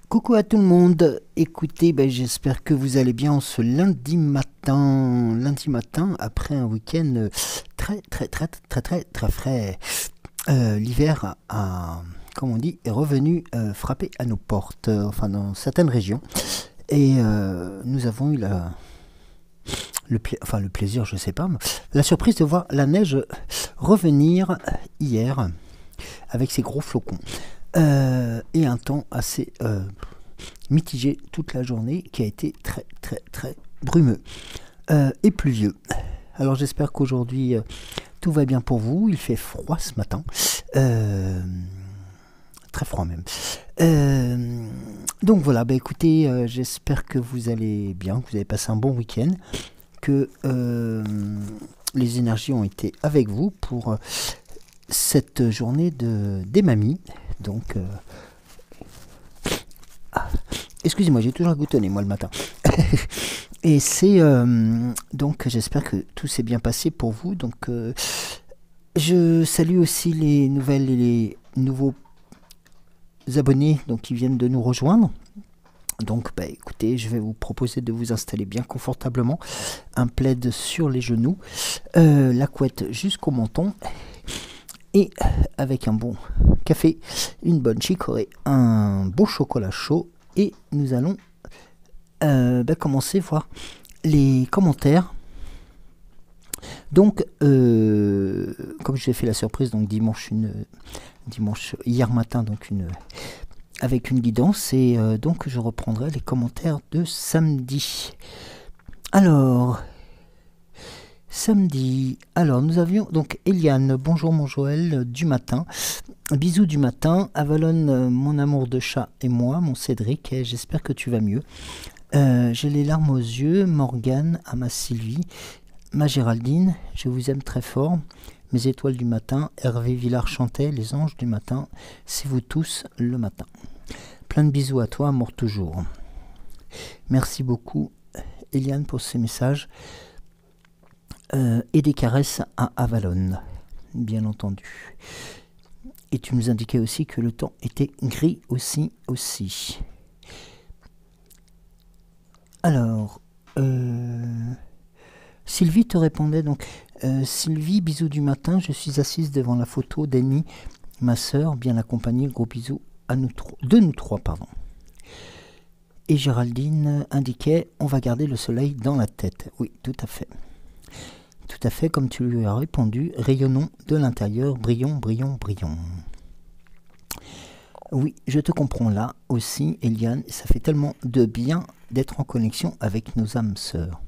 Coucou à tout le monde, écoutez, j'espère que vous allez bien ce lundi matin après un week-end très frais. L'hiver comme on dit, est revenu frapper à nos portes, enfin dans certaines régions, et nous avons eu le plaisir, je sais pas, la surprise de voir la neige revenir hier avec ses gros flocons. Et un temps assez mitigé toute la journée qui a été très brumeux et pluvieux. Alors j'espère qu'aujourd'hui tout va bien pour vous. Il fait froid ce matin, très froid même. Donc voilà, écoutez, j'espère que vous allez bien, que vous avez passé un bon week-end, que les énergies ont été avec vous pour cette journée des mamies. Donc, excusez-moi, j'ai toujours un goutonné, moi, le matin. Et c'est... donc, j'espère que tout s'est bien passé pour vous. Donc, je salue aussi les nouvelles et les nouveaux abonnés qui viennent de nous rejoindre. Donc, écoutez, je vais vous proposer de vous installer bien confortablement. Un plaid sur les genoux, la couette jusqu'au menton. Et avec un bon café, une bonne chicorée, un beau chocolat chaud. Et nous allons commencer à voir les commentaires. Donc, comme je l'ai fait la surprise, donc dimanche hier matin, avec une guidance. Et donc, je reprendrai les commentaires de samedi. Alors... Samedi, alors nous avions donc Eliane, bonjour mon Joël du matin, bisous du matin, Avalon, mon amour de chat et moi, mon Cédric, et j'espère que tu vas mieux. J'ai les larmes aux yeux, Morgane, à ma Sylvie, ma Géraldine, je vous aime très fort, mes étoiles du matin, Hervé Villard chantait, les anges du matin, c'est vous tous le matin. Plein de bisous à toi, amour toujours. Merci beaucoup Eliane pour ces messages. Et des caresses à Avalon, bien entendu. Et tu nous indiquais aussi que le temps était gris aussi. Alors, Sylvie te répondait donc. Sylvie, bisous du matin, je suis assise devant la photo d'Annie, ma sœur, bien accompagnée, gros bisous à nous trois. Et Géraldine indiquait, on va garder le soleil dans la tête. Oui, tout à fait. Tout à fait, comme tu lui as répondu, rayonnons de l'intérieur, brillons. Oui, je te comprends là aussi, Eliane, ça fait tellement de bien d'être en connexion avec nos âmes sœurs.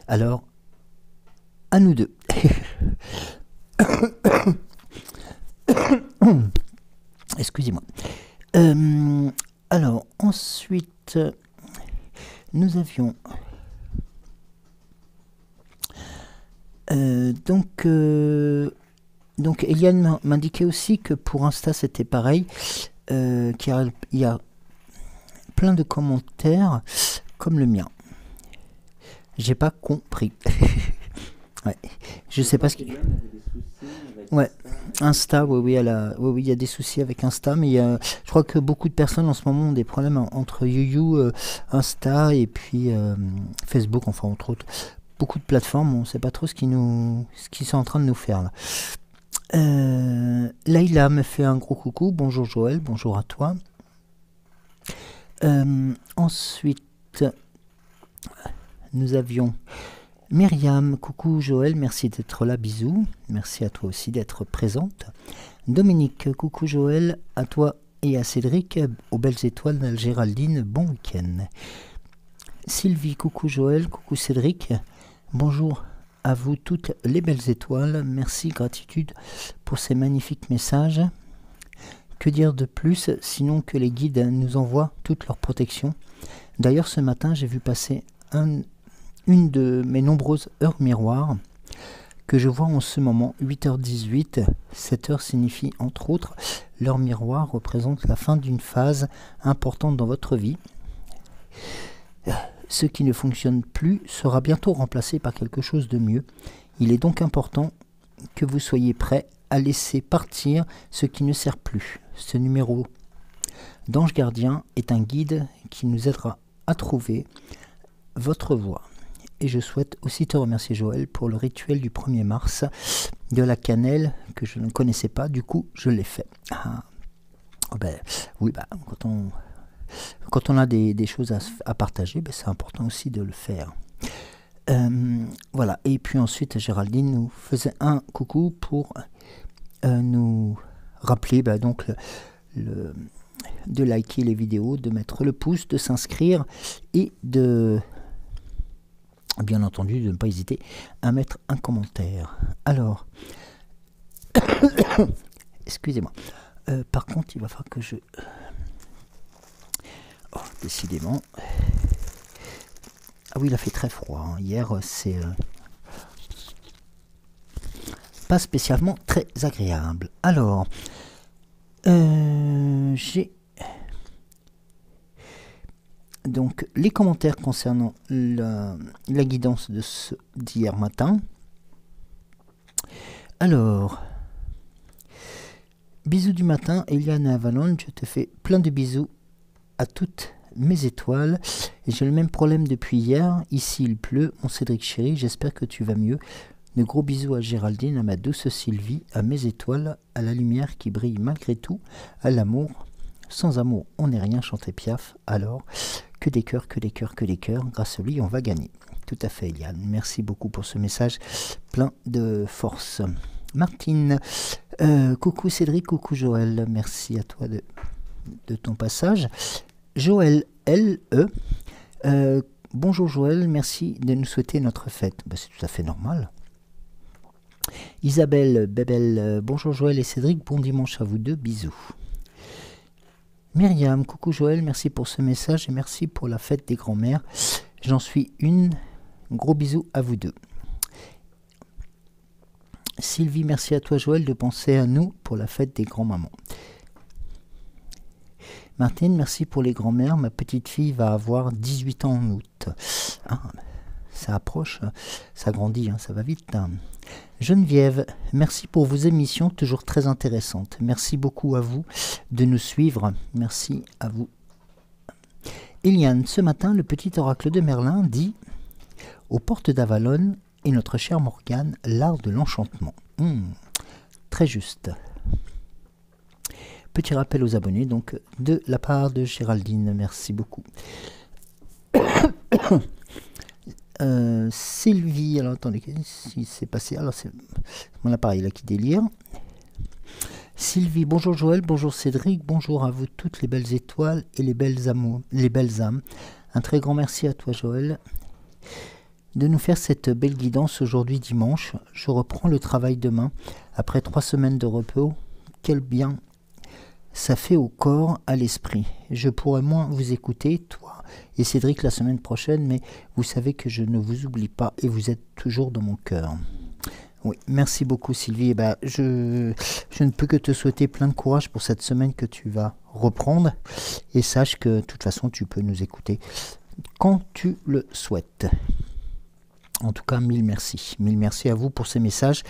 Alors, à nous deux. Excusez-moi. Alors, ensuite, nous avions... Donc Eliane m'indiquait aussi que pour Insta c'était pareil, qu'il y a plein de commentaires comme le mien. J'ai pas compris. Ouais, je sais pas ce qu'il... Ouais, Insta, oui, il y a des soucis avec Insta, mais je crois que beaucoup de personnes en ce moment ont des problèmes entre YouYou, Insta et puis Facebook, enfin entre autres. Beaucoup de plateformes, on ne sait pas trop ce qu'ils sont en train de nous faire là. Laïla me fait un gros coucou, bonjour Joël, bonjour à toi. Ensuite, nous avions Myriam, coucou Joël, merci d'être là, bisous. Merci à toi aussi d'être présente. Dominique, coucou Joël, à toi et à Cédric, aux belles étoiles, Géraldine, bon week-end. Sylvie, coucou Joël, coucou Cédric, bonjour à vous toutes les belles étoiles, merci, gratitude pour ces magnifiques messages. Que dire de plus, sinon que les guides nous envoient toute leur protection. D'ailleurs, ce matin, j'ai vu passer une de mes nombreuses heures miroirs que je vois en ce moment, 8h18. Cette heure signifie, entre autres, l'heure miroir représente la fin d'une phase importante dans votre vie. Ce qui ne fonctionne plus sera bientôt remplacé par quelque chose de mieux. Il est donc important que vous soyez prêts à laisser partir ce qui ne sert plus. Ce numéro d'ange gardien est un guide qui nous aidera à trouver votre voie. Et je souhaite aussi te remercier Joël pour le rituel du 1er mars de la cannelle que je ne connaissais pas, du coup je l'ai fait. Oui, quand on a des choses à partager, c'est important aussi de le faire. Voilà, et puis ensuite Géraldine nous faisait un coucou pour nous rappeler donc de liker les vidéos, de mettre le pouce, de s'inscrire et de, bien entendu, de ne pas hésiter à mettre un commentaire. Alors, excusez-moi, par contre il va falloir que je... Oh, décidément... Ah oui, il a fait très froid. Hein. Hier, c'est pas spécialement très agréable. Alors, j'ai donc les commentaires concernant la guidance d'hier matin. Alors, bisous du matin, Eliane Avalon, je te fais plein de bisous à toutes mes étoiles. Et j'ai le même problème depuis hier. Ici il pleut, mon Cédric chéri, j'espère que tu vas mieux. De gros bisous à Géraldine, à ma douce Sylvie, à mes étoiles, à la lumière qui brille malgré tout, à l'amour. Sans amour, on n'est rien, chantait Piaf. Alors, que des cœurs, que des cœurs, que des cœurs. Grâce à lui, on va gagner. Tout à fait, Eliane. Merci beaucoup pour ce message plein de force. Martine, coucou Cédric, coucou Joël. Merci à toi de ton passage. Joël L.E. Bonjour Joël, merci de nous souhaiter notre fête. C'est tout à fait normal. Isabelle Bébel, bonjour Joël et Cédric, bon dimanche à vous deux, bisous. Myriam, coucou Joël, merci pour ce message et merci pour la fête des grands-mères. J'en suis une, gros bisous à vous deux. Sylvie, merci à toi Joël de penser à nous pour la fête des grands-mamans. Martine, merci pour les grands-mères. Ma petite fille va avoir 18 ans en août. Ah, ça approche, ça grandit, ça va vite. Geneviève, merci pour vos émissions, toujours très intéressantes. Merci beaucoup à vous de nous suivre. Merci à vous. Eliane, ce matin, le petit oracle de Merlin dit « Aux portes d'Avalon et notre chère Morgane, l'art de l'enchantement. » Très juste. Petit rappel aux abonnés, donc, de la part de Géraldine. Merci beaucoup. Sylvie, alors attendez, qu'est-ce qui s'est passé? Alors, c'est mon appareil là qui délire. Sylvie, bonjour Joël, bonjour Cédric, bonjour à vous toutes les belles étoiles et les belles amours, les belles âmes. Un très grand merci à toi Joël de nous faire cette belle guidance aujourd'hui dimanche. Je reprends le travail demain, après 3 semaines de repos. Quel bien ça fait au corps, à l'esprit. Je pourrais moins vous écouter, toi et Cédric, la semaine prochaine, mais vous savez que je ne vous oublie pas et vous êtes toujours dans mon cœur. Oui, merci beaucoup Sylvie. Je ne peux que te souhaiter plein de courage pour cette semaine que tu vas reprendre. Et sache que de toute façon, tu peux nous écouter quand tu le souhaites. En tout cas, mille merci. Mille merci à vous pour ces messages.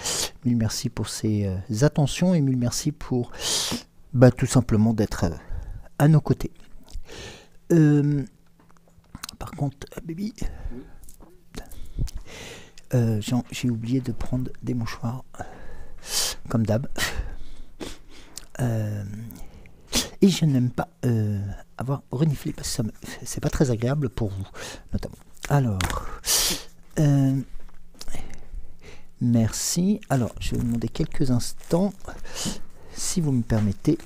Mille merci pour ces attentions et mille merci pour... tout simplement d'être à nos côtés. Par contre, baby, j'ai oublié de prendre des mouchoirs, comme d'hab. Et je n'aime pas avoir reniflé, parce que c'est pas très agréable pour vous, notamment. Alors, Merci. Alors, je vais vous demander quelques instants, si vous me permettez.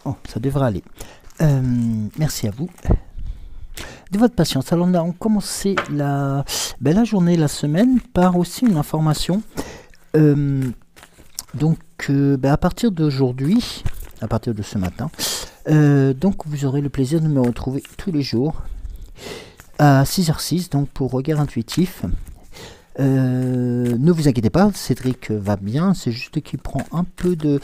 Oh, ça devrait aller. Merci à vous de votre patience. Alors, on a commencé la journée, la semaine, par aussi une information. À partir d'aujourd'hui, à partir de ce matin, donc vous aurez le plaisir de me retrouver tous les jours à 6h06, donc pour Regard Intuitif. Ne vous inquiétez pas, Cédric va bien, c'est juste qu'il prend un peu de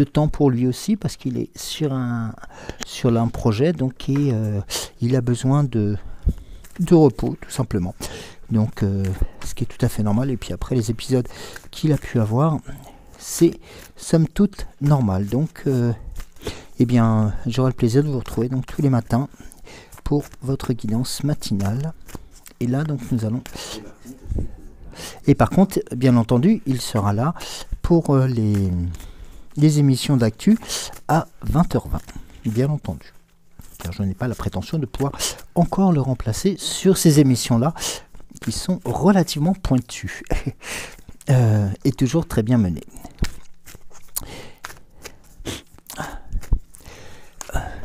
temps pour lui aussi, parce qu'il est sur un projet, donc il a besoin de repos, tout simplement. Donc ce qui est tout à fait normal. Et puis après, les épisodes qu'il a pu avoir, c'est somme toute normal. Donc j'aurai le plaisir de vous retrouver donc tous les matins pour votre guidance matinale. Et là, donc, nous allons... Et par contre, bien entendu, il sera là pour les émissions d'actu à 20h20, bien entendu. Car je n'ai pas la prétention de pouvoir encore le remplacer sur ces émissions-là, qui sont relativement pointues et toujours très bien menées.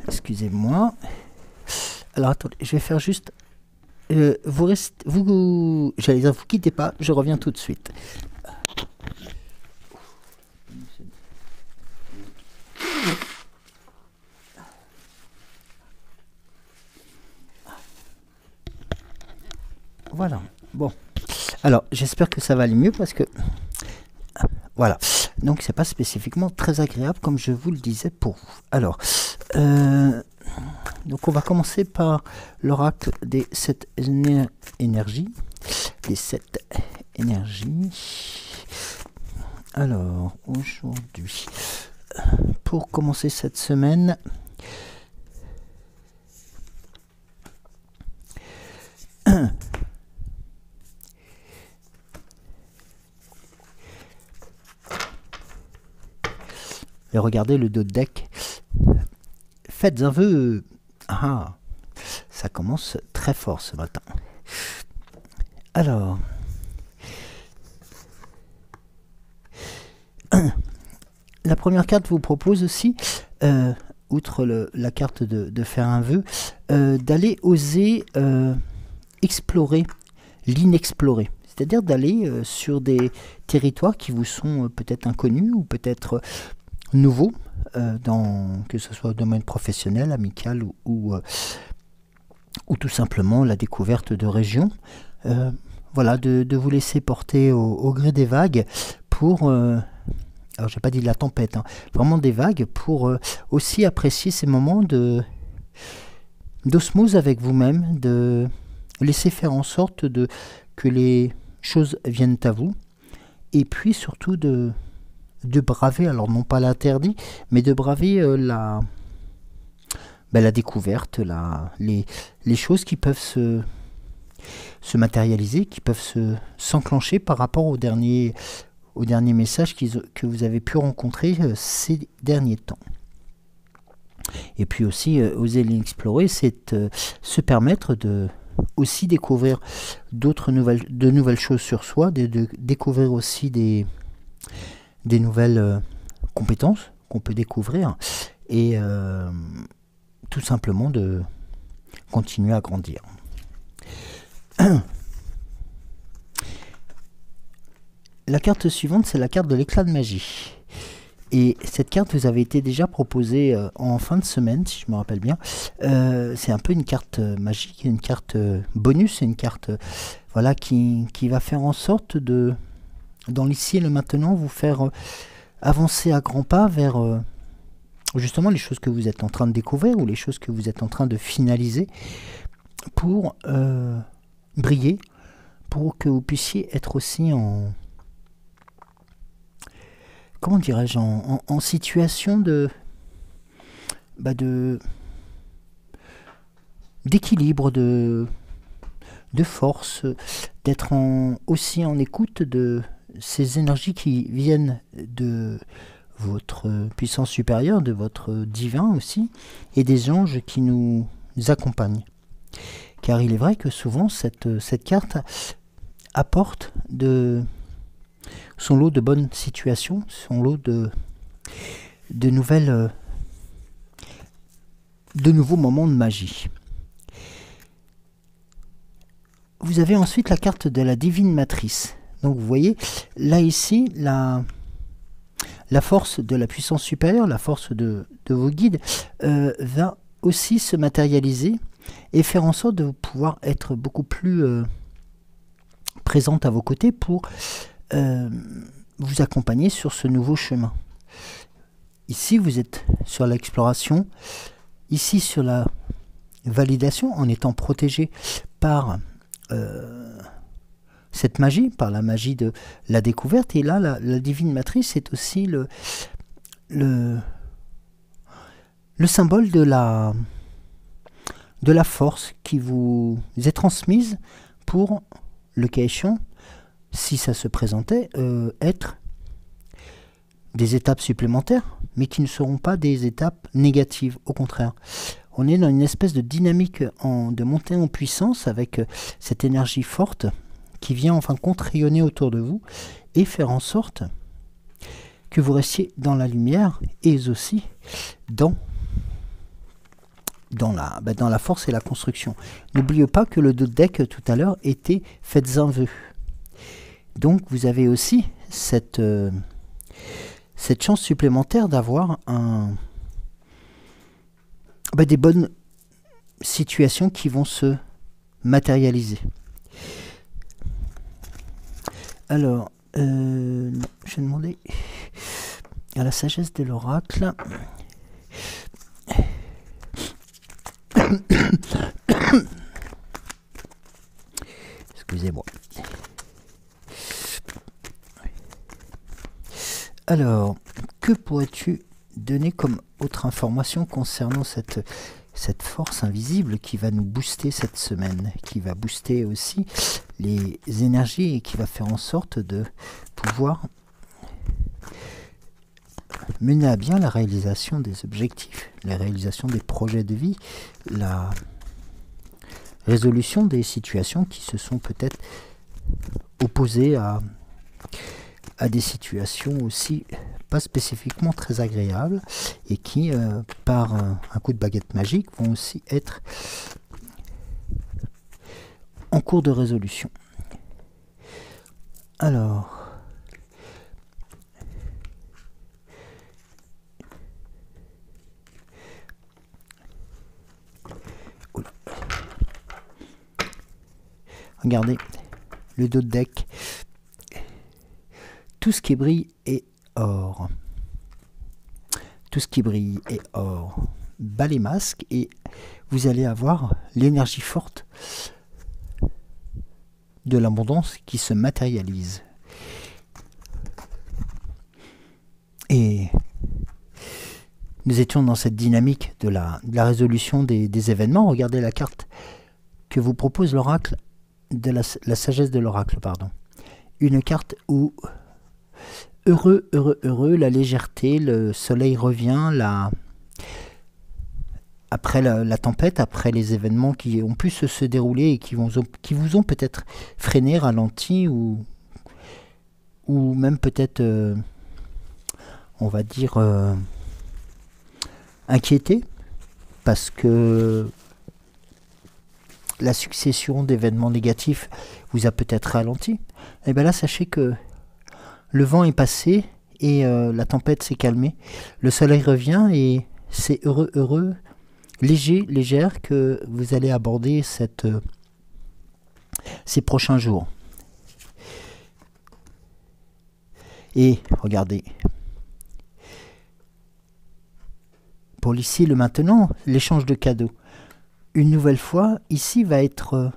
Excusez-moi. Alors attendez, je vais faire juste... vous quittez pas, je reviens tout de suite. Voilà, bon. Alors, j'espère que ça va aller mieux parce que... Voilà, donc c'est pas spécifiquement très agréable comme je vous le disais pour vous. Alors, donc on va commencer par l'oracle des 7 énergies. Des 7 énergies. Alors, aujourd'hui, pour commencer cette semaine... Et regardez le dos de deck. Faites un vœu. Ah, ça commence très fort ce matin. Alors, la première carte vous propose aussi, outre la carte de faire un vœu, d'aller oser explorer l'inexploré. C'est-à-dire d'aller sur des territoires qui vous sont peut-être inconnus ou peut-être nouveaux, que ce soit au domaine professionnel, amical ou tout simplement la découverte de régions. Voilà, de vous laisser porter au gré des vagues pour... alors j'ai pas dit de la tempête, hein, vraiment des vagues pour aussi apprécier ces moments d'osmose avec vous-même, de laisser faire en sorte que les choses viennent à vous, et puis surtout de braver, alors non pas l'interdit, mais de braver la découverte, les choses qui peuvent se matérialiser, qui peuvent s'enclencher par rapport au dernier message que vous avez pu rencontrer ces derniers temps. Et puis aussi, oser l'explorer, c'est se permettre de aussi découvrir de nouvelles choses sur soi, de découvrir aussi des nouvelles compétences qu'on peut découvrir et tout simplement de continuer à grandir. La carte suivante, c'est la carte de l'éclat de magie. Et cette carte vous avait été déjà proposée en fin de semaine, si je me rappelle bien. C'est un peu une carte magique, une carte bonus, une carte voilà, qui va faire en sorte dans l'ici et le maintenant, vous faire avancer à grands pas vers justement les choses que vous êtes en train de découvrir ou les choses que vous êtes en train de finaliser pour briller, pour que vous puissiez être aussi comment dirais-je, en situation d'équilibre, de force, d'être aussi en écoute de ces énergies qui viennent de votre puissance supérieure, de votre divin aussi, et des anges qui nous accompagnent. Car il est vrai que souvent cette carte apporte son lot de bonnes situations, son lot de nouveaux moments de magie. Vous avez ensuite la carte de la divine matrice. Donc vous voyez, là ici, la force de la puissance supérieure, la force de vos guides, va aussi se matérialiser et faire en sorte de pouvoir être beaucoup plus présente à vos côtés pour vous accompagner sur ce nouveau chemin. Ici, vous êtes sur l'exploration, ici sur la validation, en étant protégé par cette magie, par la magie de la découverte. Et là, la divine matrice est aussi le symbole de la force qui vous est transmise pour, le cas échéant, si ça se présentait, être des étapes supplémentaires, mais qui ne seront pas des étapes négatives, au contraire. On est dans une espèce de dynamique de montée en puissance avec cette énergie forte qui vient en fin de compte rayonner autour de vous et faire en sorte que vous restiez dans la lumière et aussi dans la force et la construction. N'oubliez pas que le dos de deck tout à l'heure était « Faites un vœu ». Donc vous avez aussi cette chance supplémentaire d'avoir des bonnes situations qui vont se matérialiser. Alors, je vais demander à la sagesse de l'oracle. Excusez-moi. Alors, que pourrais-tu donner comme autre information concernant cette force invisible qui va nous booster cette semaine, qui va booster aussi les énergies et qui va faire en sorte de pouvoir mener à bien la réalisation des objectifs, la réalisation des projets de vie, la résolution des situations qui se sont peut-être opposées à des situations aussi pas spécifiquement très agréables et qui, par un coup de baguette magique, vont aussi être en cours de résolution. Alors, regardez le dos de deck. Tout ce qui brille est or. Tout ce qui brille est or. Bas les masques et vous allez avoir l'énergie forte de l'abondance qui se matérialise. Et nous étions dans cette dynamique de la résolution des événements. Regardez la carte que vous propose l'oracle, de la sagesse de l'oracle, pardon. Une carte où heureux, heureux, heureux, la légèreté, le soleil revient, après la tempête, après les événements qui ont pu se dérouler et qui vous ont peut-être freiné, ralenti ou même peut-être, on va dire, inquiété, parce que la succession d'événements négatifs vous a peut-être ralenti. Et bien là, sachez que le vent est passé et la tempête s'est calmée. Le soleil revient et c'est heureux, heureux, léger, légère que vous allez aborder ces prochains jours. Et regardez, pour l'ici, le maintenant, l'échange de cadeaux. Une nouvelle fois, ici va être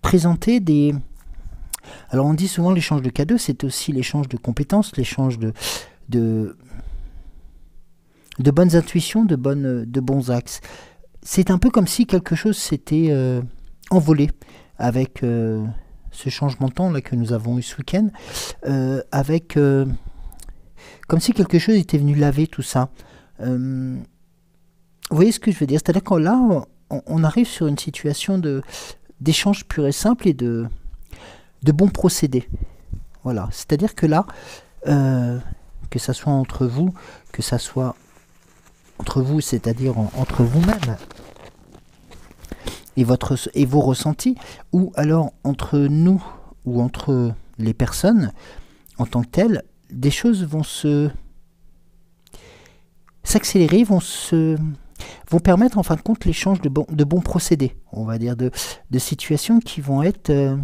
présenté des... Alors on dit souvent l'échange de cadeaux, c'est aussi l'échange de compétences, l'échange de bonnes intuitions, de bons axes. C'est un peu comme si quelque chose s'était envolé avec ce changement de temps là, que nous avons eu ce week-end, avec comme si quelque chose était venu laver tout ça. Vous voyez ce que je veux dire? C'est-à-dire que là, on arrive sur une situation d'échange pur et simple et de bons procédés. Voilà. C'est-à-dire que là, que ça soit entre vous, que ça soit entre vous, c'est-à-dire entre vous-même et vos ressentis, ou alors entre nous ou entre les personnes en tant que telles, des choses vont s'accélérer, vont permettre en fin de compte l'échange de bons procédés, on va dire, de situations qui vont être,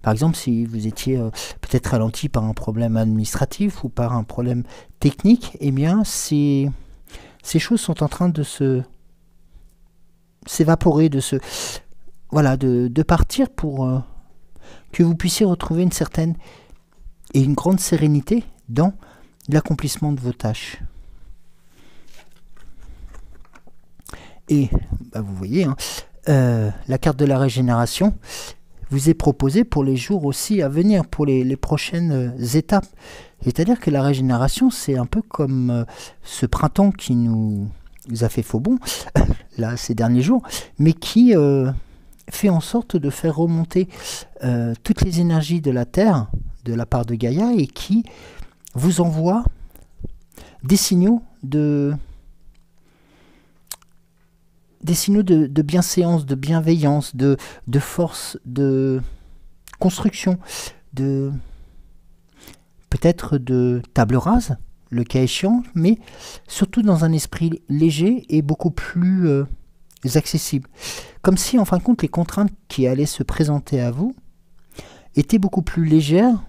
par exemple, si vous étiez peut-être ralenti par un problème administratif ou par un problème technique, eh bien, ces choses sont en train de s'évaporer, de partir pour que vous puissiez retrouver une certaine et une grande sérénité dans l'accomplissement de vos tâches. Et vous voyez, hein, la carte de la régénération vous est proposée pour les jours aussi à venir, pour les prochaines étapes. C'est-à-dire que la régénération, c'est un peu comme ce printemps qui nous a fait faux bond, là, ces derniers jours, mais qui fait en sorte de faire remonter toutes les énergies de la Terre, de la part de Gaïa, et qui vous envoie des signaux de bienséance, de bienveillance, de force, de construction, peut-être de table rase, le cas échéant, mais surtout dans un esprit léger et beaucoup plus accessible. Comme si, en fin de compte, les contraintes qui allaient se présenter à vous étaient beaucoup plus légères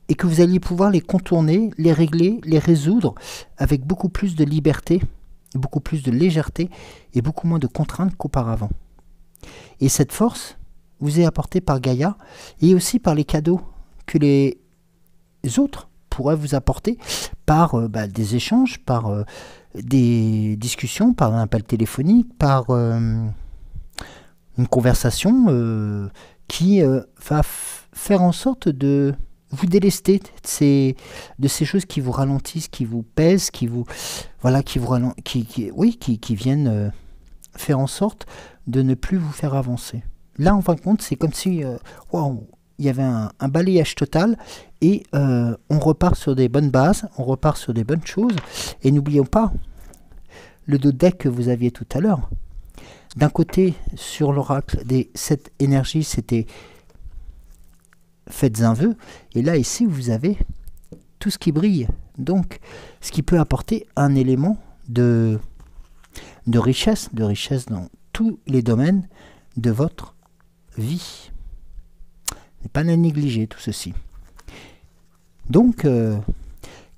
et que vous alliez pouvoir les contourner, les régler, les résoudre avec beaucoup plus de liberté, beaucoup plus de légèreté et beaucoup moins de contraintes qu'auparavant. Et cette force vous est apportée par Gaïa et aussi par les cadeaux que les autres pourraient vous apporter par des échanges, par des discussions, par un appel téléphonique, par une conversation qui va faire en sorte de vous délester de ces choses qui vous ralentissent, qui vous pèsent, qui viennent faire en sorte de ne plus vous faire avancer. Là, en fin de compte, c'est comme si il y avait un balayage total et on repart sur des bonnes bases, on repart sur des bonnes choses. Et n'oublions pas le dos de deck que vous aviez tout à l'heure. D'un côté, sur l'oracle des 7 énergies, c'était faites un vœu, et là ici vous avez tout ce qui brille, donc ce qui peut apporter un élément de richesse dans tous les domaines de votre vie. n'est pas à négliger tout ceci. Donc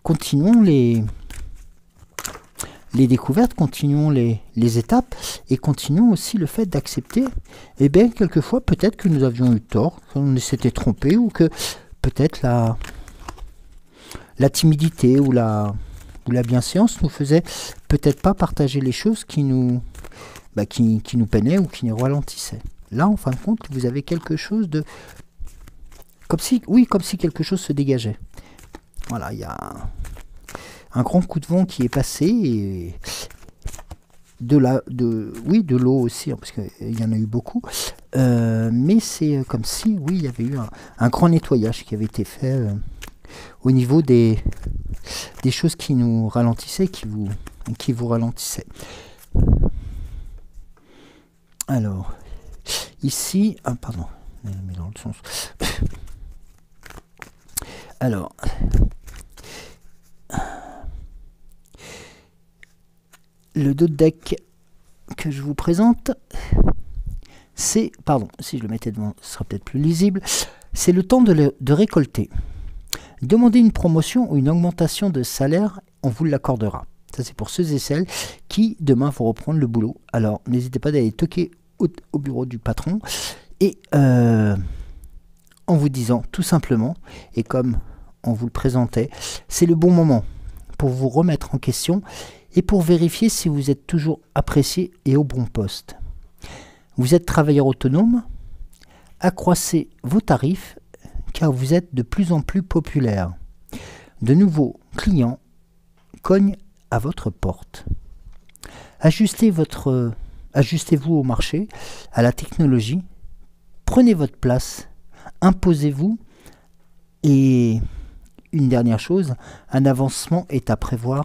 continuons les découvertes, continuons les étapes, et continuons aussi le fait d'accepter, et bien quelquefois peut-être que nous avions eu tort, qu'on s'était trompé, ou que peut-être la timidité ou la bienséance nous faisait peut-être pas partager les choses qui nous peinaient ou qui nous ralentissaient. Là, en fin de compte, vous avez quelque chose de... comme si quelque chose se dégageait. Voilà, il y a un grand coup de vent qui est passé, et de l'eau aussi, hein, parce qu'il y en a eu beaucoup, mais c'est comme si, il y avait eu un grand nettoyage qui avait été fait au niveau des choses qui nous ralentissaient, qui vous ralentissaient. Alors, ici, pardon, mais dans le sens. Alors, le dos de deck que je vous présente, c'est, pardon, si je le mettais devant, ce sera peut-être plus lisible, c'est le temps de récolter. Demandez une promotion ou une augmentation de salaire, on vous l'accordera. Ça, c'est pour ceux et celles qui, demain, vont reprendre le boulot. Alors, n'hésitez pas d'aller toquer au bureau du patron, et en vous disant tout simplement, et comme on vous le présentait, c'est le bon moment pour vous remettre en question et pour vérifier si vous êtes toujours apprécié et au bon poste. Vous êtes travailleur autonome, accroissez vos tarifs car vous êtes de plus en plus populaire. De nouveaux clients cognent à votre porte. Ajustez-vous au marché, à la technologie, prenez votre place, imposez-vous et une dernière chose, un avancement est à prévoir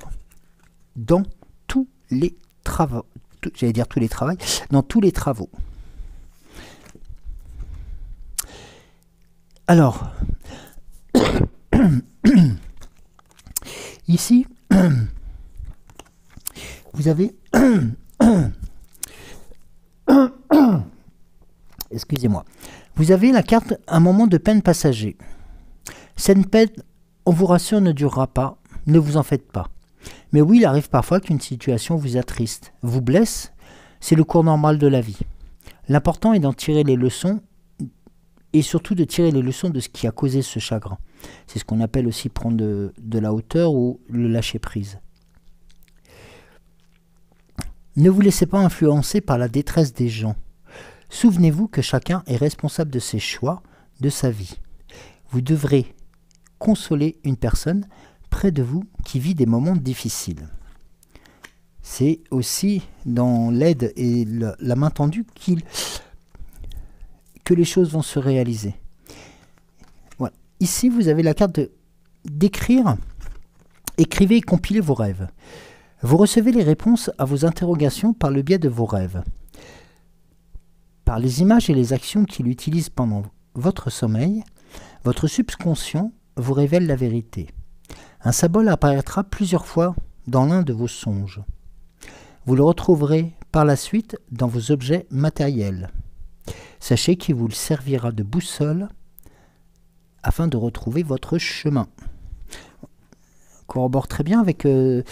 dans tous les travaux, dans tous les travaux. Alors, ici, vous avez, excusez-moi, vous avez la carte un moment de peine passager. Cette peine, on vous rassure, ne durera pas, ne vous en faites pas. Mais oui, il arrive parfois qu'une situation vous attriste, vous blesse, c'est le cours normal de la vie. L'important est d'en tirer les leçons et surtout de tirer les leçons de ce qui a causé ce chagrin. C'est ce qu'on appelle aussi prendre de la hauteur ou le lâcher prise. Ne vous laissez pas influencer par la détresse des gens. Souvenez-vous que chacun est responsable de ses choix, de sa vie. Vous devrez consoler une personne près de vous qui vit des moments difficiles. C'est aussi dans l'aide et la main tendue que les choses vont se réaliser. Voilà. Ici, vous avez la carte d'écrire. Écrivez et compilez vos rêves. Vous recevez les réponses à vos interrogations par le biais de vos rêves. Par les images et les actions qu'il utilise pendant votre sommeil, votre subconscient vous révèle la vérité. Un symbole apparaîtra plusieurs fois dans l'un de vos songes. Vous le retrouverez par la suite dans vos objets matériels. Sachez qu'il vous servira de boussole afin de retrouver votre chemin. Corrobore très bien avec la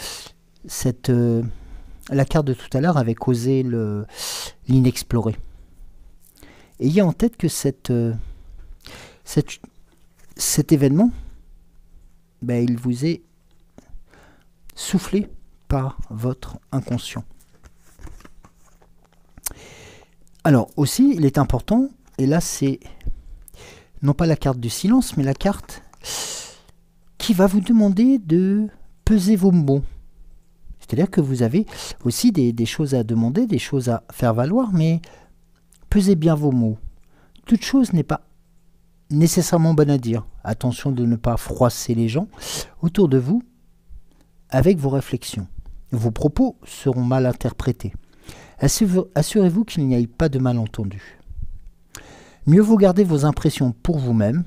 carte de tout à l'heure avec oser l'inexploré. Ayez en tête que cet événement, il vous est soufflé par votre inconscient. Alors aussi, il est important, et là c'est non pas la carte du silence, mais la carte qui va vous demander de peser vos mots. C'est-à-dire que vous avez aussi des choses à demander, des choses à faire valoir, mais pesez bien vos mots. Toute chose n'est pas nécessairement bonne à dire. Attention de ne pas froisser les gens autour de vous avec vos réflexions. Vos propos seront mal interprétés. Assurez-vous qu'il n'y ait pas de malentendu. Mieux vaut garder vos impressions pour vous-même,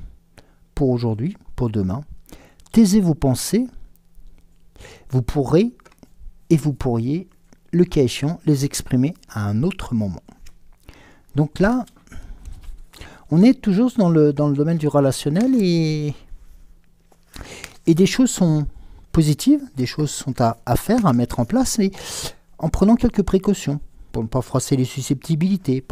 pour aujourd'hui, pour demain. Taisez vos pensées. Vous pourriez, le cas échéant, les exprimer à un autre moment. Donc là, on est toujours dans le domaine du relationnel et des choses sont positives, des choses sont à faire, à mettre en place, et en prenant quelques précautions pour ne pas froisser les susceptibilités.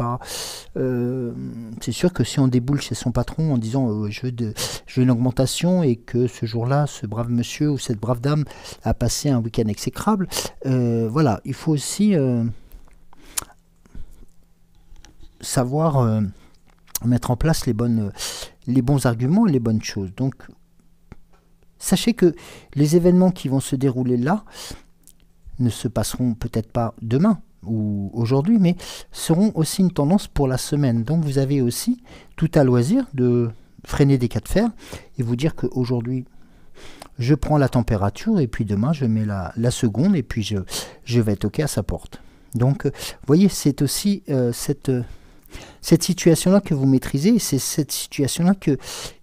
C'est sûr que si on déboule chez son patron en disant je veux une augmentation et que ce jour-là, ce brave monsieur ou cette brave dame a passé un week-end exécrable, voilà, il faut aussi savoir mettre en place les bons arguments et les bonnes choses. Donc, sachez que les événements qui vont se dérouler là ne se passeront peut-être pas demain ou aujourd'hui, mais seront aussi une tendance pour la semaine. Donc, vous avez aussi tout à loisir de freiner des cas de fer et vous dire qu'aujourd'hui, je prends la température et puis demain, je mets la seconde et puis je vais toquer à sa porte. Donc, vous voyez, c'est aussi cette situation-là que vous maîtrisez, et c'est cette situation-là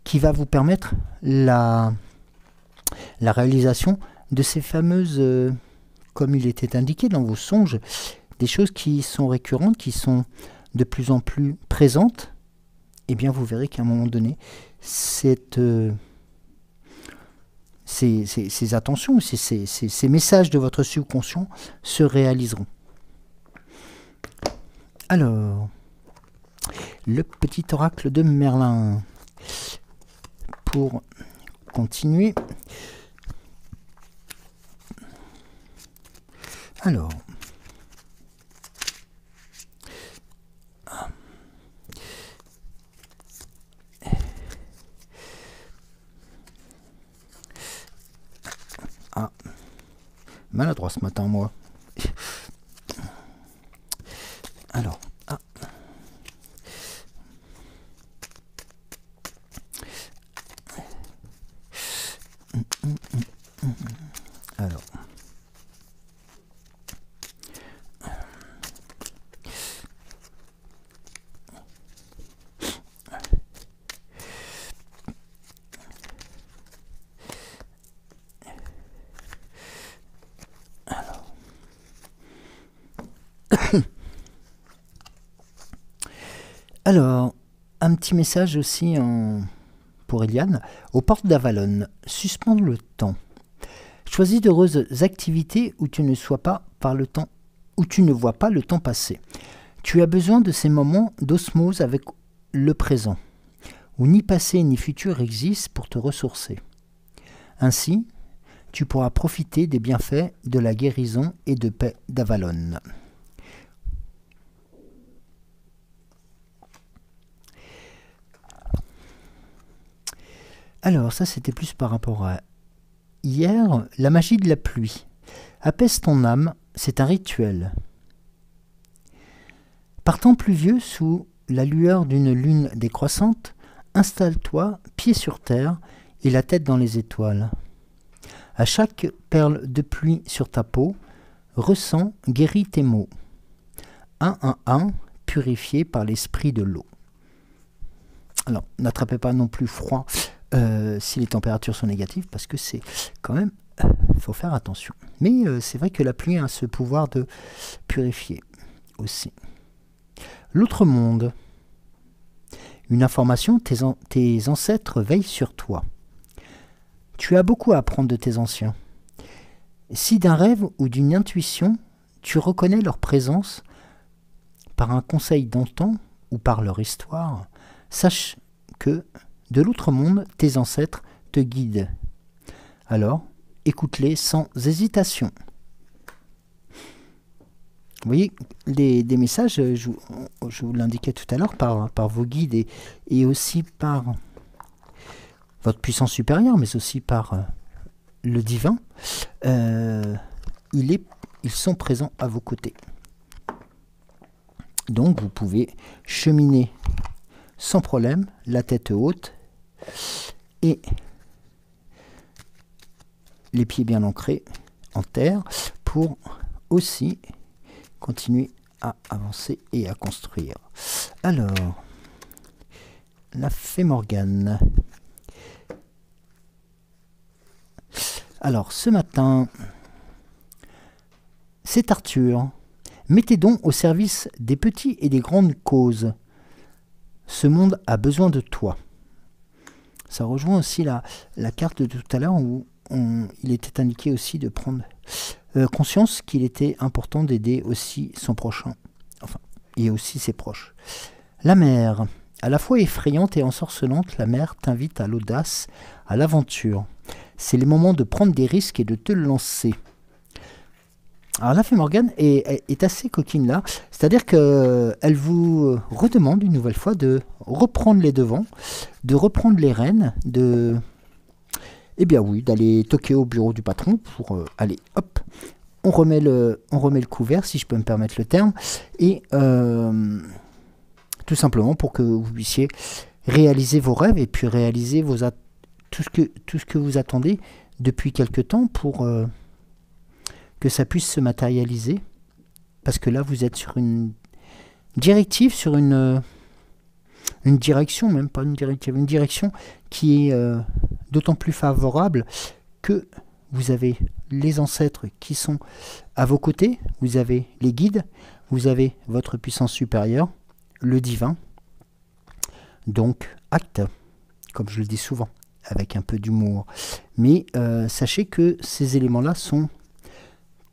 qui va vous permettre la réalisation de ces fameuses, comme il était indiqué dans vos songes, des choses qui sont récurrentes, qui sont de plus en plus présentes. Eh bien, vous verrez qu'à un moment donné, ces attentions, ces messages de votre subconscient se réaliseront. Alors, le petit oracle de Merlin. Pour continuer. Alors. maladroit ce matin, moi. Alors, ah. Alors. Alors, un petit message aussi pour Eliane. Aux portes d'Avalon, suspendre le temps. Choisis d'heureuses activités où tu ne sois pas par le temps, où tu ne vois pas le temps passer. Tu as besoin de ces moments d'osmose avec le présent, où ni passé ni futur existent pour te ressourcer. Ainsi, tu pourras profiter des bienfaits de la guérison et de paix d'Avalon. Alors, ça c'était plus par rapport à hier, la magie de la pluie. Apaise ton âme, c'est un rituel. Par temps pluvieux, sous la lueur d'une lune décroissante, installe-toi, pied sur terre et la tête dans les étoiles. À chaque perle de pluie sur ta peau, ressens, guéris tes maux. Un, purifié par l'esprit de l'eau. Alors, n'attrapez pas non plus froid si les températures sont négatives, parce que c'est quand même, faut faire attention. Mais c'est vrai que la pluie a ce pouvoir de purifier aussi. L'autre monde. Une information, tes ancêtres veillent sur toi. Tu as beaucoup à apprendre de tes anciens. Si d'un rêve ou d'une intuition, tu reconnais leur présence par un conseil d'antan ou par leur histoire, sache que de l'autre monde, tes ancêtres te guident. Alors, écoute-les sans hésitation. Vous voyez, des messages, je vous l'indiquais tout à l'heure, par vos guides et aussi par votre puissance supérieure, mais aussi par le divin, ils sont présents à vos côtés. Donc, vous pouvez cheminer sans problème, la tête haute et les pieds bien ancrés en terre pour aussi continuer à avancer et à construire. Alors, la fée Morgane. Alors, ce matin, c'est Arthur. Mets tes dons au service des petits et des grandes causes. Ce monde a besoin de toi. Ça rejoint aussi la carte de tout à l'heure où il était indiqué aussi de prendre conscience qu'il était important d'aider aussi son prochain, enfin, et aussi ses proches. La mer, à la fois effrayante et ensorcelante, la mer t'invite à l'audace, à l'aventure. C'est le moment de prendre des risques et de te lancer. Alors la fée Morgane est assez coquine là, c'est-à-dire qu'elle vous redemande une nouvelle fois de reprendre les devants, de reprendre les rênes, eh bien oui, d'aller toquer au bureau du patron pour aller, hop, on remet le couvert, si je peux me permettre le terme, et tout simplement pour que vous puissiez réaliser vos rêves et puis réaliser tout ce que vous attendez depuis quelque temps pour que ça puisse se matérialiser, parce que là vous êtes sur une directive, sur une direction, même pas une directive, une direction qui est d'autant plus favorable que vous avez les ancêtres qui sont à vos côtés, vous avez les guides, vous avez votre puissance supérieure, le divin. Donc acte, comme je le dis souvent, avec un peu d'humour. Mais sachez que ces éléments-là sont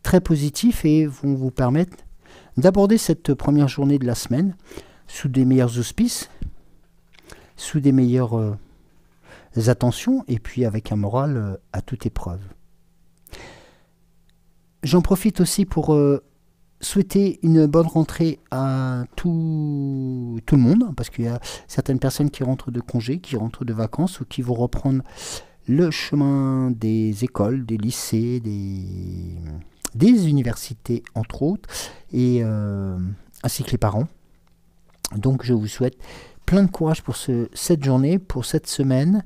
très positifs et vont vous permettre d'aborder cette première journée de la semaine sous des meilleurs auspices, sous des meilleures attentions et puis avec un moral à toute épreuve. J'en profite aussi pour souhaiter une bonne rentrée à tout le monde, parce qu'il y a certaines personnes qui rentrent de congé, qui rentrent de vacances ou qui vont reprendre le chemin des écoles, des lycées, des universités entre autres, et ainsi que les parents. Donc je vous souhaite plein de courage pour cette journée, pour cette semaine,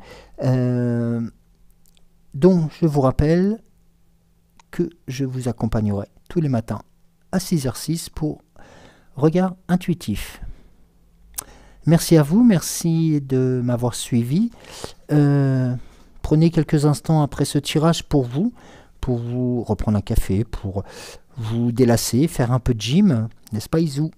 dont je vous rappelle que je vous accompagnerai tous les matins à 6h06 pour Regard Intuitif. Merci à vous, merci de m'avoir suivi. Prenez quelques instants après ce tirage pour vous reprendre un café, pour vous délasser, faire un peu de gym, n'est-ce pas Isou?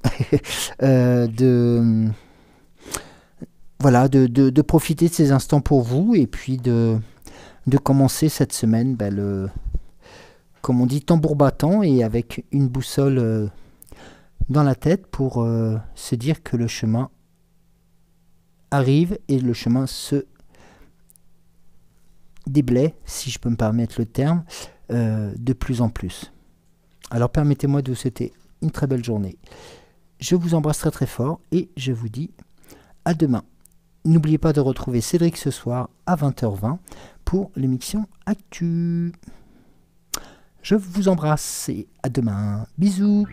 Voilà, de profiter de ces instants pour vous, et puis de commencer cette semaine, comme on dit, tambour battant, et avec une boussole dans la tête pour se dire que le chemin arrive et le chemin se déblaye, si je peux me permettre le terme, de plus en plus. Alors permettez-moi de vous souhaiter une très belle journée. Je vous embrasse très très fort et je vous dis à demain. N'oubliez pas de retrouver Cédric ce soir à 20h20 pour l'émission Actu. Je vous embrasse et à demain. Bisous.